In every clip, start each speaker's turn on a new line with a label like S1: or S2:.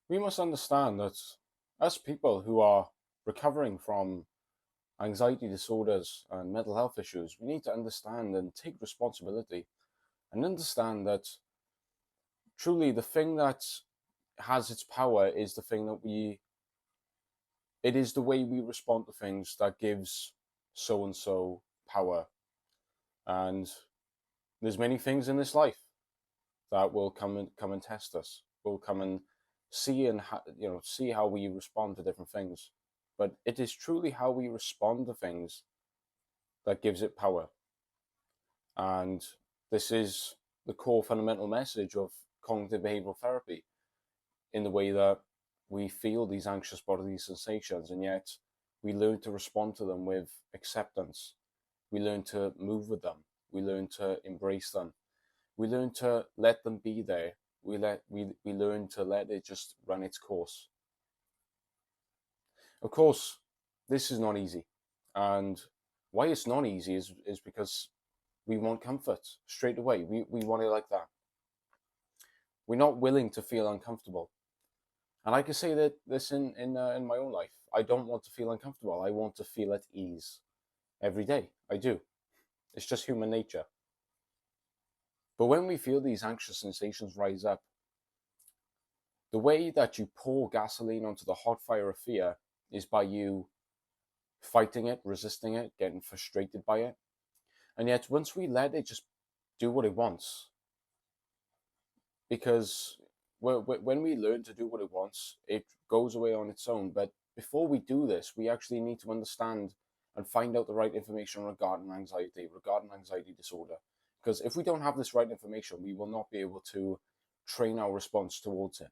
S1: We must understand that as people who are recovering from anxiety disorders and mental health issues, we need to understand and take responsibility and understand that truly the thing that has its power is the thing that it is the way we respond to things that gives so and so power. And there's many things in this life that will come and test us. Will come and see and see how we respond to different things. But it is truly how we respond to things that gives it power. And this is the core fundamental message of cognitive behavioral therapy, in the way that we feel these anxious bodily sensations, and yet we learn to respond to them with acceptance. We learn to move with them. We learn to embrace them. We learn to let them be there. We learn to let it just run its course. Of course, this is not easy, and why it's not easy is because we want comfort straight away. We want it like that. We're not willing to feel uncomfortable. And I can say that this in my own life. I don't want to feel uncomfortable. I want to feel at ease every day. I do. It's just human nature. But when we feel these anxious sensations rise up, the way that you pour gasoline onto the hot fire of fear is by you fighting it, resisting it, getting frustrated by it. And yet, once we let it just do what it wants, because when we learn to do what it wants, it goes away on its own. But before we do this, we actually need to understand and find out the right information regarding anxiety disorder. Because if we don't have this right information, we will not be able to train our response towards it.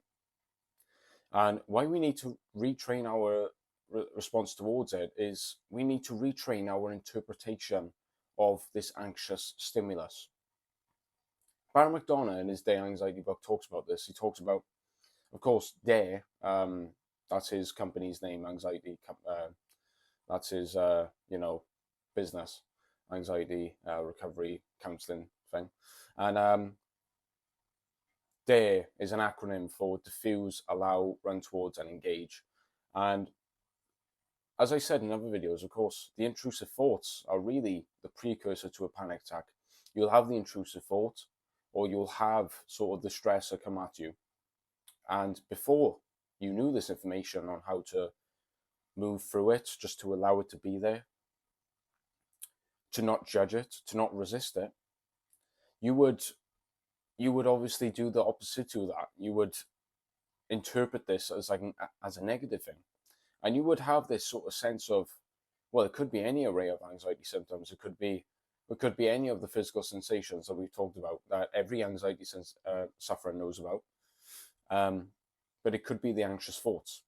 S1: And why we need to retrain our response towards it is we need to retrain our interpretation of this anxious stimulus. Barry McDonough, in his Dare Anxiety book, talks about this. He talks about, of course, Dare. That's his company's name, Anxiety. That's his, business, anxiety recovery counseling thing, and Dare is an acronym for diffuse, allow, run towards, and engage. And as I said in other videos, of course, the intrusive thoughts are really the precursor to a panic attack. You'll have the intrusive thought, or you'll have sort of the stressor come at you. And before you knew this information on how to move through it, just to allow it to be there, to not judge it, to not resist it, you would obviously do the opposite to that. You would interpret this as as a negative thing, and you would have this sort of sense of, well, it could be any array of anxiety symptoms. It could be any of the physical sensations that we've talked about, that every anxiety sufferer knows about. But it could be the anxious thoughts.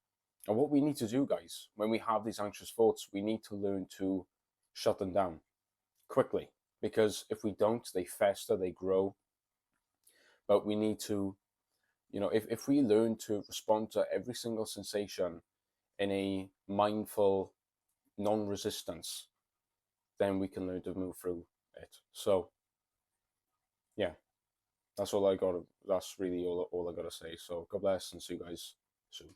S1: And what we need to do, guys, when we have these anxious thoughts, we need to learn to shut them down quickly. Because if we don't, they fester, they grow. But we need to, if we learn to respond to every single sensation in a mindful non-resistance, then we can learn to move through it. So, yeah, that's all I got. That's really all I got to say. So, God bless, and see you guys soon.